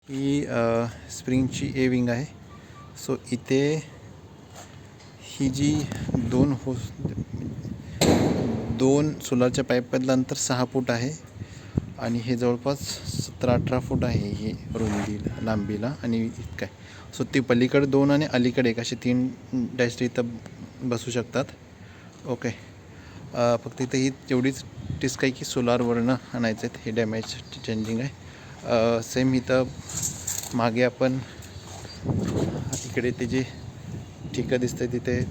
He स्प्रिंगची A wing आहे. So इथे ही जी दोन सोलारच्या पाईपमधलं अंतर 6 फूट आहे आणि हे जवळपास 17-18 फूट आहे ही रुंदीला, लांबीला आणि इतकं आहे. सो ती पलीकडे 2 आणि अलीकडे 1 असे 3 डॅश इथं बसू शकतात. ओके. फक्त इथं ही तेवढीच टिस्क आहे की सोलारवरनं आणायचं आहेत. हे डॅमेज चेंजिंग आहे. सेम इथं मागे आपण इकडे ते जे ठिकं दिसतं तिथे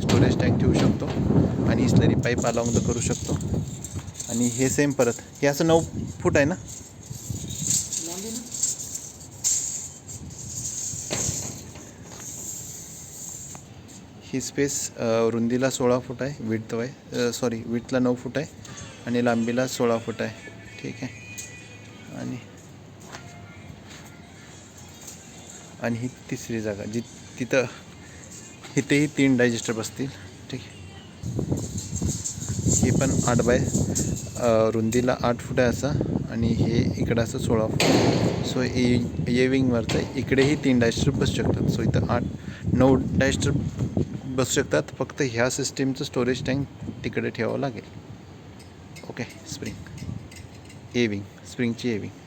स्टोरेज टँक ठेवू शकतो आणि स्लरी पाईप अलॉंग करू शकतो. आणि हे सेम परत हे असं 9 फूट आहे ना. ही स्पेस रुंदीला 16 फूट आहे, विड्थ आहे, विड्थला 9 फूट आहे आणि लांबीला 16 फूट आहे. ठीक आहे. आणि ही तिसरी जागा जी तिथं इथेही 3 डायजेस्टर बसतील. ठीक आहे. हे पण 8 बाय रुंदीला 8 फूट आहे असं आणि हे इकडं असं 16 फूट. सो ए विंगवरचं आहे. इकडेही 3 डायजेस्टर बसू शकतात. सो इथं 8-9 डायजेस्टर बसू शकतात. फक्त ह्या सिस्टीमचं स्टोरेज टँक तिकडे ठेवावं लागेल. ओके. स्प्रिंगची ए विंग.